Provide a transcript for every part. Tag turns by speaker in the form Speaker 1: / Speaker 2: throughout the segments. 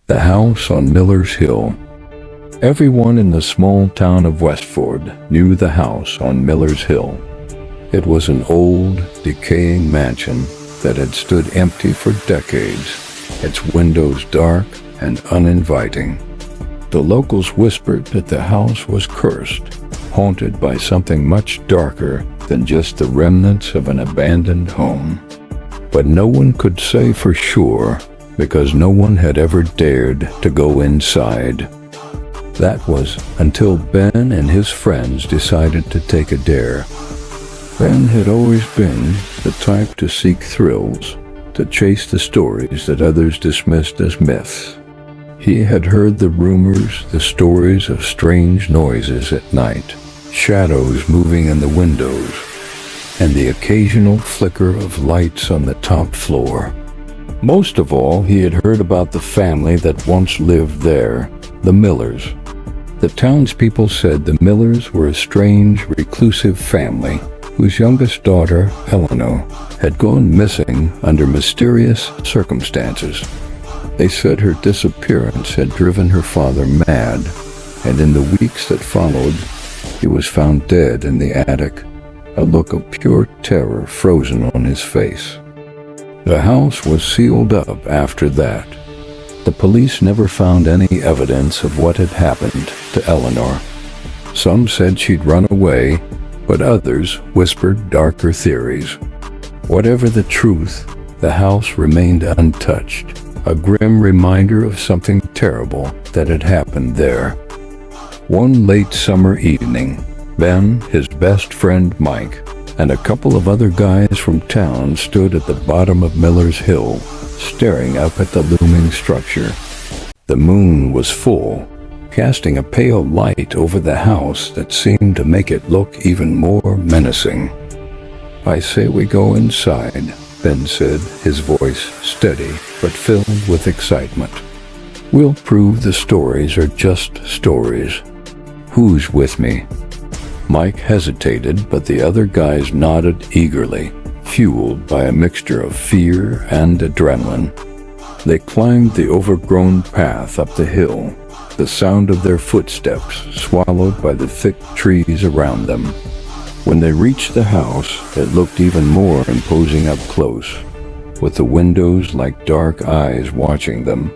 Speaker 1: The house on Miller's Hill. Everyone in the small town of Westford knew the house on Miller's Hill. It was an old, decaying mansion that had stood empty for decades, its windows dark and uninviting. The locals whispered that the house was cursed, haunted by something much darker than just the remnants of an abandoned home. But no one could say for sure, because no one had ever dared to go inside. That was until Ben and his friends decided to take a dare. Ben had always been the type to seek thrills, to chase the stories that others dismissed as myths. He had heard the rumors, the stories of strange noises at night, shadows moving in the windows, and the occasional flicker of lights on the top floor. Most of all, he had heard about the family that once lived there, the Millers. The townspeople said the Millers were a strange, reclusive family whose youngest daughter, Eleanor, had gone missing under mysterious circumstances. They said her disappearance had driven her father mad, and in the weeks that followed, he was found dead in the attic, a look of pure terror frozen on his face. The house was sealed up after that. The police never found any evidence of what had happened to Eleanor. Some said she'd run away, but others whispered darker theories. Whatever the truth, the house remained untouched, a grim reminder of something terrible that had happened there. One late summer evening, Ben, his best friend Mike, and a couple of other guys from town stood at the bottom of Miller's Hill, staring up at the looming structure. The moon was full, casting a pale light over the house that seemed to make it look even more menacing. "I say we go inside," Ben said, his voice steady but filled with excitement. "We'll prove the stories are just stories. Who's with me?" Mike hesitated, but the other guys nodded eagerly, fueled by a mixture of fear and adrenaline. They climbed the overgrown path up the hill, the sound of their footsteps swallowed by the thick trees around them. When they reached the house, it looked even more imposing up close, with the windows like dark eyes watching them.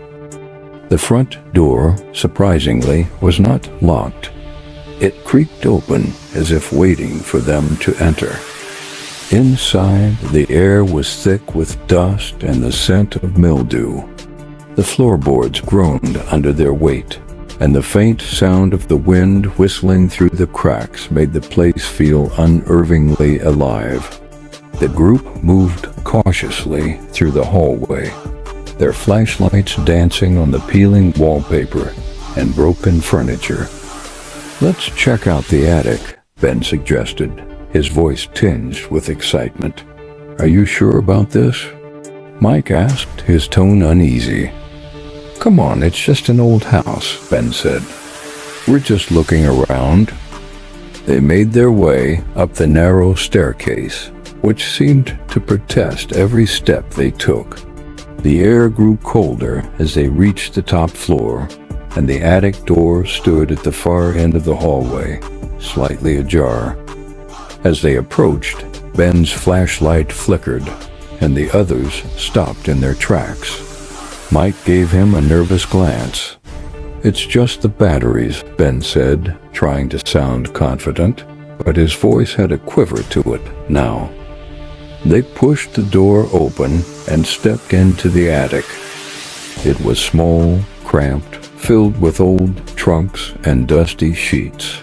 Speaker 1: The front door, surprisingly, was not locked. It creaked open as if waiting for them to enter. Inside, the air was thick with dust and the scent of mildew. The floorboards groaned under their weight, and the faint sound of the wind whistling through the cracks made the place feel unnervingly alive. The group moved cautiously through the hallway, their flashlights dancing on the peeling wallpaper and broken furniture. "Let's check out the attic," Ben suggested, his voice tinged with excitement. "Are you sure about this?" Mike asked, his tone uneasy. "Come on, it's just an old house," Ben said. "We're just looking around." They made their way up the narrow staircase, which seemed to protest every step they took. The air grew colder as they reached the top floor, and the attic door stood at the far end of the hallway, slightly ajar. As they approached, Ben's flashlight flickered, and the others stopped in their tracks. Mike gave him a nervous glance. "It's just the batteries," Ben said, trying to sound confident, but his voice had a quiver to it now. They pushed the door open and stepped into the attic. It was small, cramped, filled with old trunks and dusty sheets.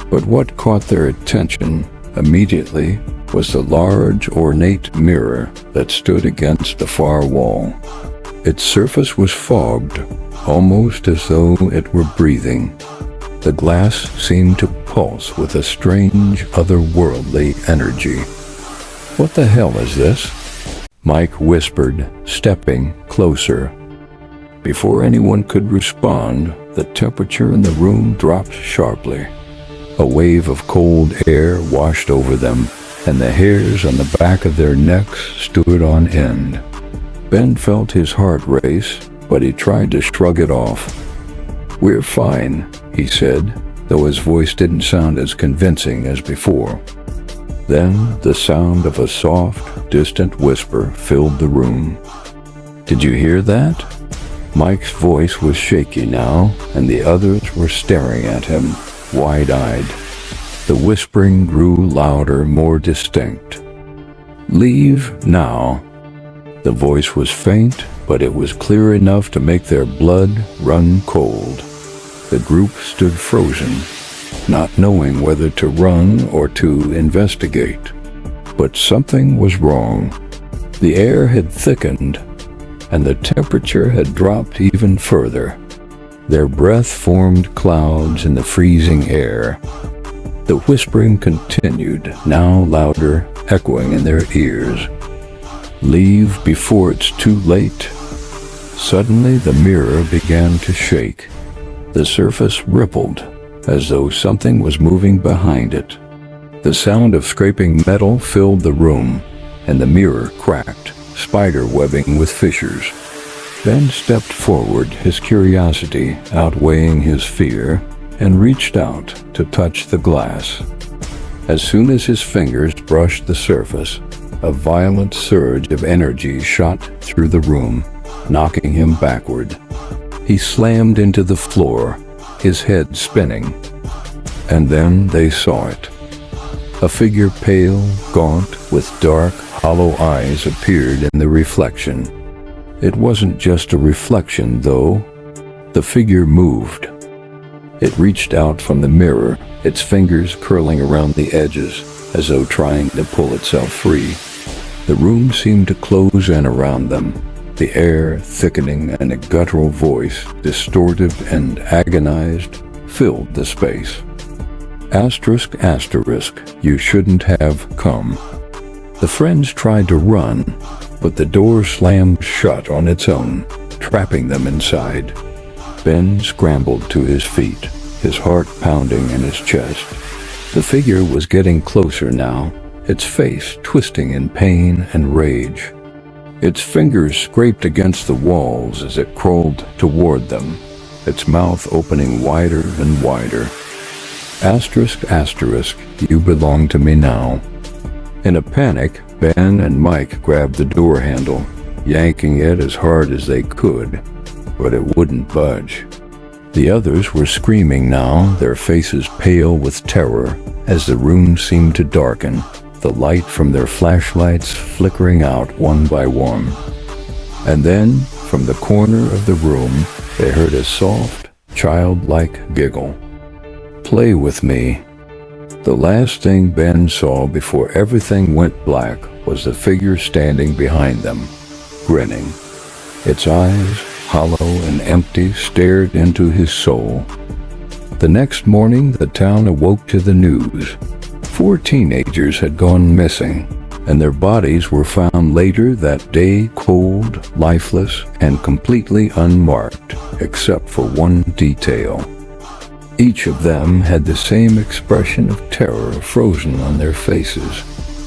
Speaker 1: But what caught their attention immediately was the large, ornate mirror that stood against the far wall. Its surface was fogged, almost as though it were breathing. The glass seemed to pulse with a strange, otherworldly energy. "What the hell is this?" Mike whispered, stepping closer. Before anyone could respond, the temperature in the room dropped sharply. A wave of cold air washed over them, and the hairs on the back of their necks stood on end. Ben felt his heart race, but he tried to shrug it off. "We're fine," he said, though his voice didn't sound as convincing as before. Then the sound of a soft, distant whisper filled the room. "Did you hear that?" Mike's voice was shaky now, and the others were staring at him, wide-eyed. The whispering grew louder, more distinct. "Leave now." The voice was faint, but it was clear enough to make their blood run cold. The group stood frozen, not knowing whether to run or to investigate. But something was wrong. The air had thickened, and the temperature had dropped even further. Their breath formed clouds in the freezing air. The whispering continued, now louder, echoing in their ears. "Leave before it's too late." Suddenly the mirror began to shake. The surface rippled, as though something was moving behind it. The sound of scraping metal filled the room, and the mirror cracked, spider webbing with fissures. Ben stepped forward, his curiosity outweighing his fear, and reached out to touch the glass. As soon as his fingers brushed the surface, a violent surge of energy shot through the room, knocking him backward. He slammed into the floor, his head spinning. And then they saw it. A figure, pale, gaunt, with dark, hollow eyes, appeared in the reflection. It wasn't just a reflection, though. The figure moved. It reached out from the mirror, its fingers curling around the edges, as though trying to pull itself free. The room seemed to close in around them, the air thickening, and a guttural voice, distorted and agonized, filled the space. Asterisk, asterisk, you shouldn't have come. The friends tried to run, but the door slammed shut on its own, trapping them inside. Ben scrambled to his feet, his heart pounding in his chest. The figure was getting closer now, its face twisting in pain and rage. Its fingers scraped against the walls as it crawled toward them, its mouth opening wider and wider. Asterisk, asterisk, you belong to me now. In a panic, Ben and Mike grabbed the door handle, yanking it as hard as they could, but it wouldn't budge. The others were screaming now, their faces pale with terror, as the room seemed to darken, the light from their flashlights flickering out one by one. And then, from the corner of the room, they heard a soft, childlike giggle. "Play with me." The last thing Ben saw before everything went black was the figure standing behind them, grinning. Its eyes, hollow and empty, stared into his soul. The next morning, the town awoke to the news. 4 teenagers had gone missing, and their bodies were found later that day, cold, lifeless, and completely unmarked, except for one detail. Each of them had the same expression of terror frozen on their faces,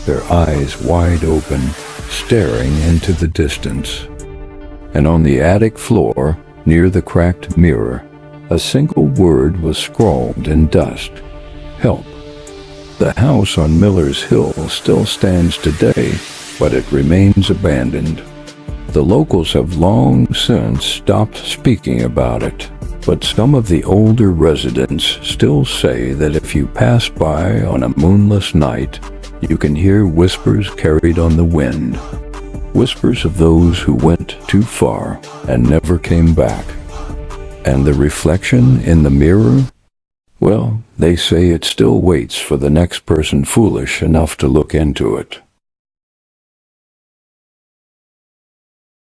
Speaker 1: their eyes wide open, staring into the distance. And on the attic floor, near the cracked mirror, a single word was scrawled in dust: help. The house on Miller's Hill still stands today, but it remains abandoned. The locals have long since stopped speaking about it, but some of the older residents still say that if you pass by on a moonless night, you can hear whispers carried on the wind. Whispers of those who went too far and never came back. And the reflection in the mirror? Well, they say it still waits for the next person foolish enough to look into it.